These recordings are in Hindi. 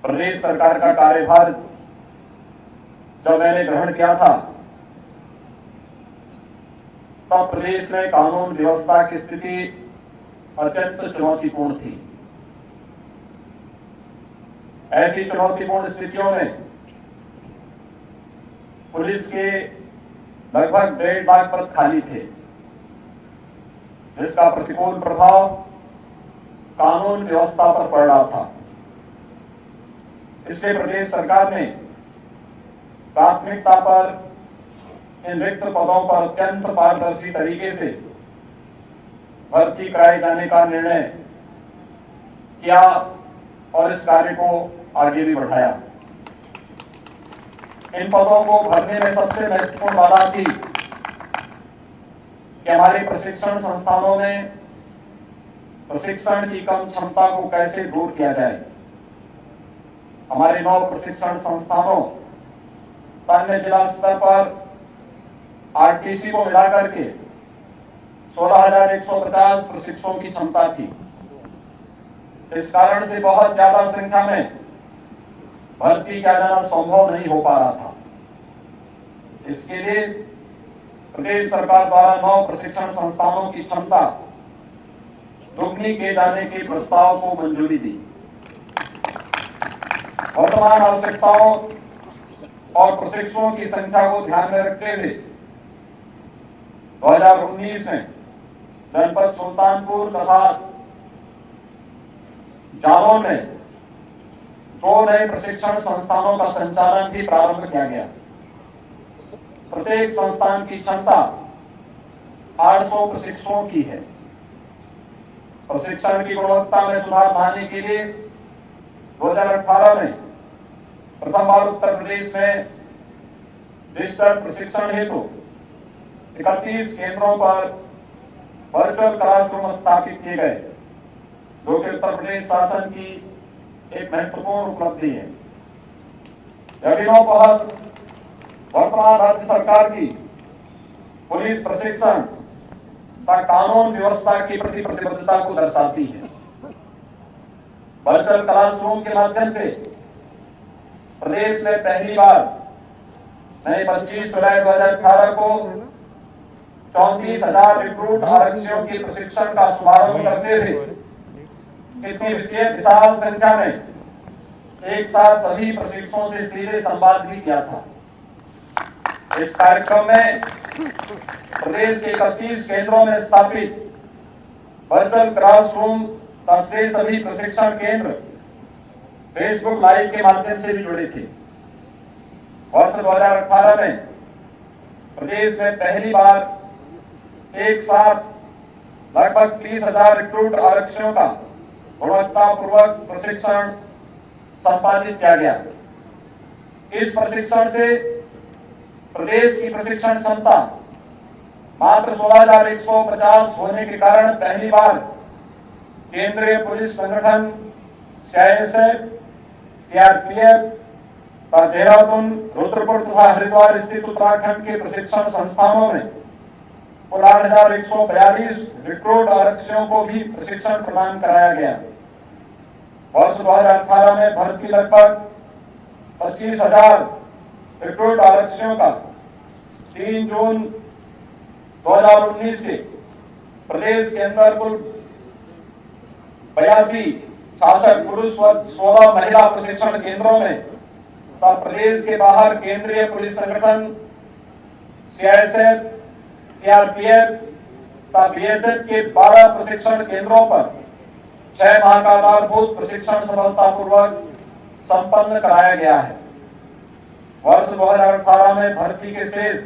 प्रदेश सरकार का कार्यभार जब मैंने ग्रहण किया था तब प्रदेश में कानून व्यवस्था की स्थिति अत्यंत चुनौतीपूर्ण थी। ऐसी चुनौतीपूर्ण स्थितियों में पुलिस के लगभग 1.5 लाख पद खाली थे, जिसका प्रतिकूल प्रभाव कानून व्यवस्था पर पड़ रहा था। इसलिए प्रदेश सरकार ने प्राथमिकता पर इन रिक्त पदों पर अत्यंत पारदर्शी तरीके से भर्ती कराए जाने का निर्णय किया और इस कार्य को आगे भी बढ़ाया। इन पदों को भरने में सबसे महत्वपूर्ण बाधा थी कि हमारे प्रशिक्षण संस्थानों में प्रशिक्षण की कम क्षमता को कैसे दूर किया जाए। हमारे 9 प्रशिक्षण संस्थानों अन्य जिला स्तर पर आरटीसी को मिलाकर के 16,150 प्रशिक्षकों की क्षमता थी। इस कारण से बहुत ज्यादा संख्या में भर्ती किया जाना संभव नहीं हो पा रहा था। इसके लिए प्रदेश सरकार द्वारा 9 प्रशिक्षण संस्थानों की क्षमता दोगुनी किए जाने के प्रस्ताव को मंजूरी दी। वर्तमान आवश्यकताओं और प्रशिक्षकों की संख्या को ध्यान में रखते हुए 2019 में जनपद सुल्तानपुर तथा जालौन में 2 नए प्रशिक्षण संस्थानों का संचालन भी प्रारंभ किया गया। प्रत्येक संस्थान की क्षमता 800 प्रशिक्षकों की है। प्रशिक्षण की गुणवत्ता में सुधार लाने के लिए 2018 में प्रथम बार उत्तर प्रदेश में डिजिटल प्रशिक्षण हेतु 31 केंद्रों पर वर्चुअल क्लासरूम स्थापित किए गए, जो कि उत्तर प्रदेश शासन की एक महत्वपूर्ण उपलब्धि है। अभिनव पहल वर्तमान राज्य सरकार की पुलिस प्रशिक्षण तथा कानून व्यवस्था के प्रति प्रतिबद्धता को दर्शाती है। वर्चुअल क्लासरूम के माध्यम से प्रदेश में पहली बार 25 जुलाई 2018 को 34,000 रिक्रूट आरक्षियों के प्रशिक्षण का शुभारंभ करते हुए इतनी विशाल संख्या में एक साथ सभी प्रशिक्षकों से सीधे संवाद भी किया था। इस कार्यक्रम में प्रदेश के 31 केंद्रों में स्थापित वर्चुअल क्लासरूम का से सभी प्रशिक्षण केंद्र फेसबुक लाइव के माध्यम से भी जुड़े थे। वर्ष 2018 में प्रदेश में पहली बार एक साथ लगभग 30,000 रिक्रूट आरक्षियों का गुणवत्तापूर्वक प्रशिक्षण संपादित किया गया। इस प्रशिक्षण से प्रदेश की प्रशिक्षण क्षमता मात्र 16,150 होने के कारण पहली बार केंद्रीय पुलिस संगठन सीआईएसएफ, सीआरपीएफ का देहरादून, रुद्रपुर तथा हरिद्वार स्थित उत्तराखंड के प्रशिक्षण संस्थानों में कुल 8,142 रिक्रूट आरक्षियों को भी प्रशिक्षण प्रदान कराया गया। वर्ष 2018 में भर्ती लगभग 25,000 रिक्रूट आरक्षियों का 3 जून 2019 से प्रदेश के अंदर कुल 82 शासक पुरुष व 16 महिला प्रशिक्षण केंद्रों में तथा प्रदेश के बाहर केंद्रीय पुलिस संगठन सीआईएसएफ, सीआरपीएफ तथा बीएसएफ के 12 प्रशिक्षण केंद्रों पर 6 माह का आधारभूत प्रशिक्षण सफलतापूर्वक संपन्न कराया गया है। वर्ष 2018 में भर्ती के शेष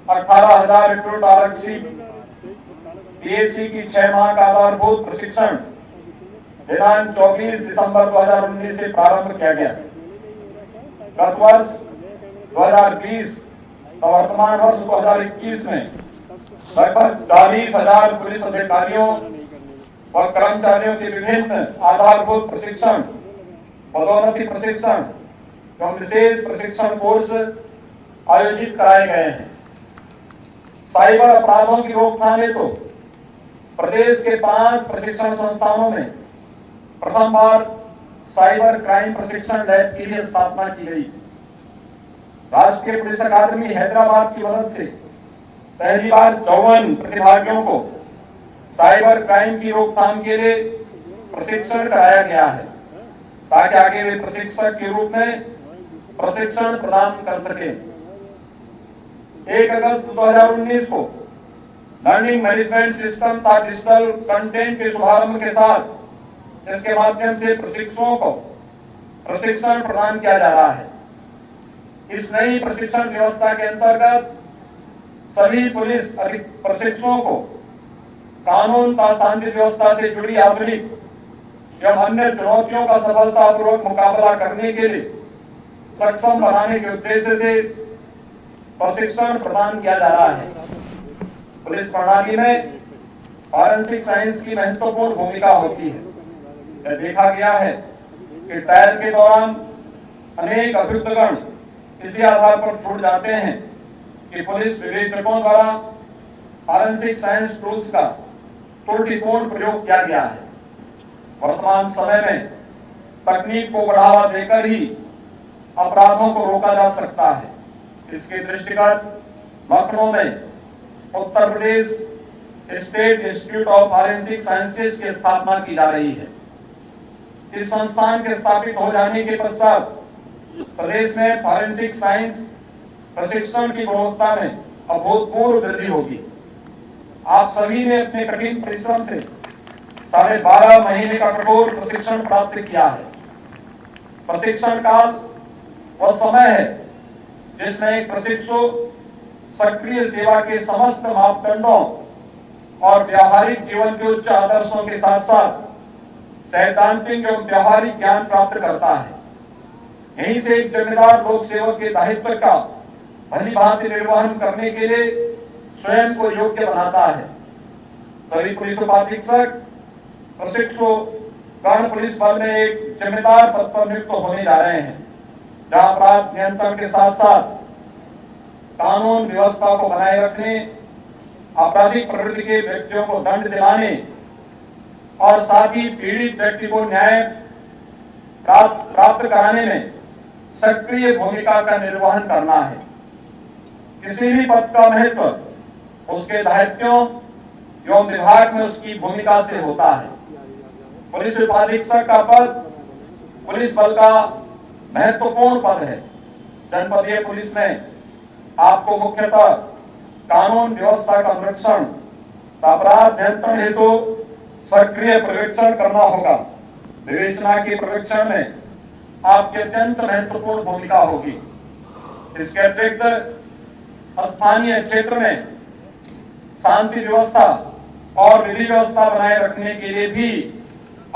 18,000 रिक्रूट आरक्षी पीएससी की 6 माह का आधारभूत प्रशिक्षण दिनांक 24 दिसंबर 2019 से प्रारंभ किया गया। गत वर्ष 2020 और वर्तमान वर्ष 2021 में लगभग 40,000 पुलिस अधिकारियों और कर्मचारियों के विभिन्न आधारभूत प्रशिक्षण, पदोन्नति प्रशिक्षण एवं विशेष प्रशिक्षण कोर्स आयोजित कराए गए हैं। साइबर अपराधों की रोकथाम हेतु प्रदेश के 5 प्रशिक्षण संस्थानों में प्रथम बार साइबर क्राइम प्रशिक्षण लैब की भी स्थापना की गई। राष्ट्रीय पुलिस अकादमी हैदराबाद की मदद से पहली बार 54 प्रतिभागियों को साइबर क्राइम की रोकथाम के लिए प्रशिक्षण कराया गया है, ताकि आगे वे प्रशिक्षक के रूप में प्रशिक्षण प्रदान कर सके। 1 अगस्त 2019 को लर्निंग मैनेजमेंट सिस्टम का डिजिटल कंटेंट के शुभारंभ के साथ इसके माध्यम से प्रशिक्षुओं को प्रशिक्षण प्रदान किया जा रहा है। इस नई प्रशिक्षण व्यवस्था के अंतर्गत सभी पुलिस प्रशिक्षुओं को कानून का शांति व्यवस्था से जुड़ी आधुनिक एवं अन्य चुनौतियों का सफलतापूर्वक मुकाबला करने के लिए सक्षम बनाने के उद्देश्य से प्रशिक्षण प्रदान किया जा रहा है। पुलिस प्रणाली में फॉरेंसिक साइंस की महत्वपूर्ण भूमिका होती है। यह देखा गया है कि ट्रायल के दौरान अनेक अभियुक्तगण इसी आधार पर छूट जाते हैं कि पुलिस विवेचकों द्वारा फॉरेंसिक साइंस टूल्स का त्रुटिपूर्ण प्रयोग किया गया है। वर्तमान समय में तकनीक को बढ़ावा देकर ही अपराधों को रोका जा सकता है। इसके दृष्टिगत लखनऊ में Uttar Pradesh state institute of forensic sciences की स्थापना की जा रही है। इस संस्थान के स्थापित हो जाने के पश्चात प्रदेश में फॉरेंसिक साइंस प्रशिक्षण की गुणवत्ता में अभूतपूर्व वृद्धि होगी। आप सभी ने अपने कठिन परिश्रम से 12.5 महीने का कठोर प्रशिक्षण प्राप्त किया है। प्रशिक्षण काल वह समय है जिसमें एक प्रशिक्षु सक्रिय सेवा के समस्त मापदंडों और व्यावहारिक जीवन के उच्च आदर्शों के साथ साथ सैद्धांतिक एवं व्यावहारिक ज्ञान प्राप्त करता है। यहीं से एक जिम्मेदार लोक सेवक के दायित्व का भली भांति निर्वहन करने के लिए स्वयं को योग्य बनाता है। सभी पुलिस उपाधीक्षक प्रशिक्षु गण पुलिस बल में एक जिम्मेदार पद पर नियुक्त होने जा रहे हैं, जहां अपराध नियंत्रण के साथ साथ कानून व्यवस्था को बनाए रखने, आपराधिक प्रवृत्ति के व्यक्तियों को दंड दिलाने और साथ ही पीड़ित व्यक्ति को न्याय प्राप्त कराने में सक्रिय भूमिका का निर्वहन करना है। किसी भी पद का महत्व उसके दायित्वों एवं विभाग में उसकी भूमिका से होता है। पुलिस उपाधीक्षक का पद पुलिस बल का महत्वपूर्ण पद है। जनपदीय पुलिस में आपको मुख्यतः कानून व्यवस्था का अनुरक्षण, अपराध नियंत्रण हेतु सक्रिय पर्यवेक्षण करना होगा। विवेचना के पर्यवेक्षण में आपकी अत्यंत महत्वपूर्ण भूमिका होगी। इसके अतिरिक्त स्थानीय क्षेत्र में शांति व्यवस्था और विधि व्यवस्था बनाए रखने के लिए भी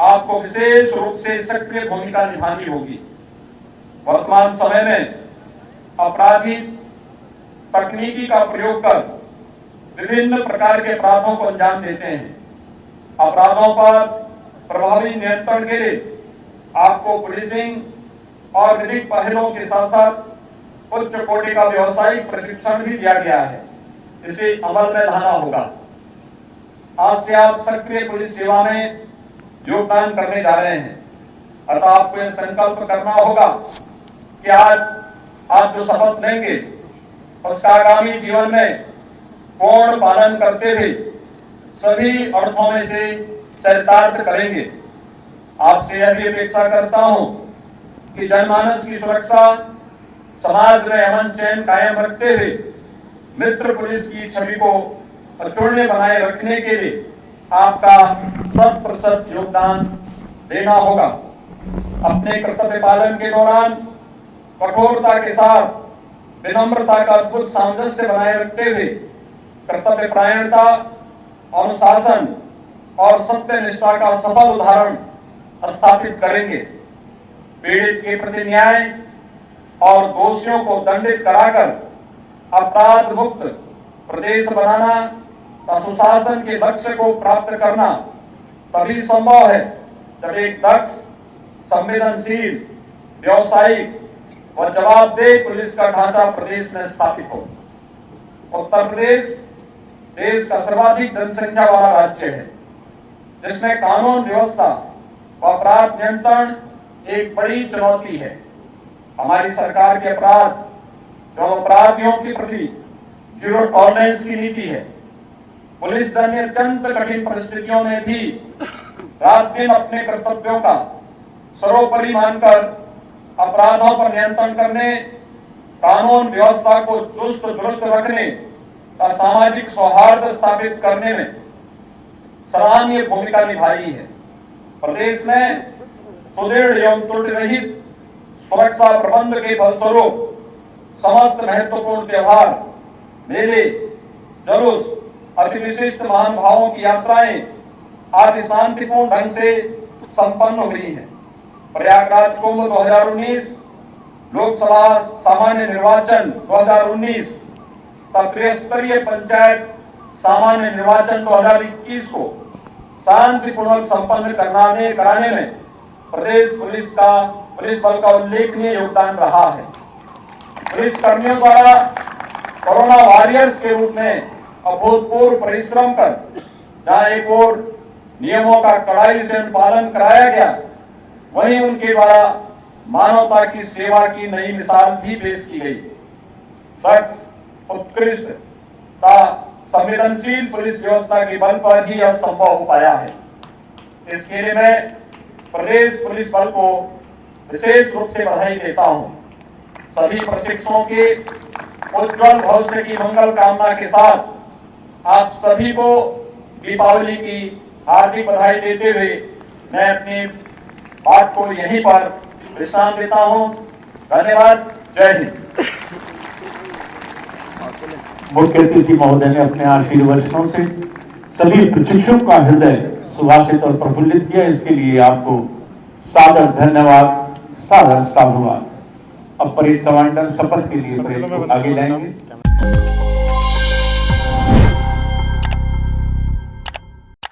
आपको विशेष रूप से सक्रिय भूमिका निभानी होगी। वर्तमान समय में अपराधी तकनीकी का प्रयोग कर विभिन्न प्रकार के अपराधों को अंजाम देते हैं। अपराधों पर प्रभावी नियंत्रण के लिए आपको पुलिसिंग और विधिक पहलों के साथ साथ उच्च कोटि का व्यवसायिक प्रशिक्षण भी दिया गया है। इसे अमल में लाना होगा। आज से आप सक्रिय पुलिस सेवा में योगदान करने जा रहे हैं, अतः आपको यह संकल्प करना होगा कि आज आप जो शपथ लेंगे उसका आगामी जीवन में पूर्ण पालन करते हुए सभी अर्थों में से चरितार्थ करेंगे। आपसे यह भी अपेक्षा करता हूं कि जनमानस की सुरक्षा, समाज में अमन चैन कायम रखते हुए मित्र पुलिस की छवि को अक्षुण्य बनाए रखने के लिए आपका 100% योगदान देना होगा। अपने कर्तव्य पालन के दौरान कठोरता के साथ विनम्रता का अद्भुत सामंजस्य बनाए रखते हुए कर्तव्य परायणता, अनुशासन और सत्य निष्ठा का सफल उदाहरण स्थापित करेंगे। पीड़ित के प्रति न्याय और दोषियों को दंडित कराकर अपराध मुक्त प्रदेश बनाना, सुशासन के लक्ष्य को प्राप्त करना तभी संभव है जब एक दक्ष, संवेदनशील, व्यावसायिक व जवाबदेह पुलिस का ढांचा प्रदेश में स्थापित हो। उत्तर प्रदेश देश का सर्वाधिक जनसंख्या वाला राज्य है, जिसमें कानून व्यवस्था व अपराध नियंत्रण एक बड़ी चुनौती है। हमारी सरकार के अपराध एवं अपराधियों के प्रति जीरो टॉलरेंस की नीति है। पुलिस दल ने अत्यंत कठिन परिस्थितियों में भी रात दिन अपने कर्तव्यों का सर्वोपरि मानकर अपराधों पर नियंत्रण करने, कानून व्यवस्था को चुस्त दुरुस्त रखने और सामाजिक सौहार्द स्थापित करने में सराहनीय भूमिका निभाई है। प्रदेश में सुदृढ़ एवं त्रुटि रहित सुरक्षा प्रबंध के फलस्वरूप समस्त महत्वपूर्ण त्योहार, मेले, जुलूस, अति विशिष्ट महानुभावों की यात्राएं आदि शांतिपूर्ण ढंग से संपन्न हुई है। प्रयागराज कुंभ 2019, लोकसभा सामान्य निर्वाचन 2019 तथा त्रिस्तरीय पंचायत सामान्य निर्वाचन 2021 को शांतिपूर्वक संपन्न कराने में प्रदेश पुलिस बल का उल्लेखनीय योगदान रहा है। पुलिस कर्मियों द्वारा कोरोना वॉरियर्स के रूप में अभूतपूर्व परिश्रम कर जहां एक ओर नियमों का कड़ाई से अनुपालन कराया गया, वहीं उनके द्वारा मानवता की सेवा की नई मिसाल भी पेश की गई। दक्ष, उत्कृष्ट तथा संवेदनशील पुलिस व्यवस्था के बल पर ही यह संभव हो पाया है। इसके लिए मैं प्रदेश पुलिस बल को विशेष रूप से बधाई देता हूं। सभी प्रशिक्षुओं के उज्जवल भविष्य की मंगल कामना के साथ आप सभी को दीपावली की हार्दिक बधाई देते हुए मैं अपनी बात को यहीं पर विश्राम देता हूं। धन्यवाद। जय हिंद। मुख्य अतिथि महोदय ने अपने आशीर्वचनों से सभी प्रशिक्षुओं का हृदय सुभाषित और प्रफुल्लित किया। इसके लिए आपको सादर धन्यवाद, सादर साधुवाद। अब परेड कमांडर शपथ के लिए परेड को आगे लाएंगे।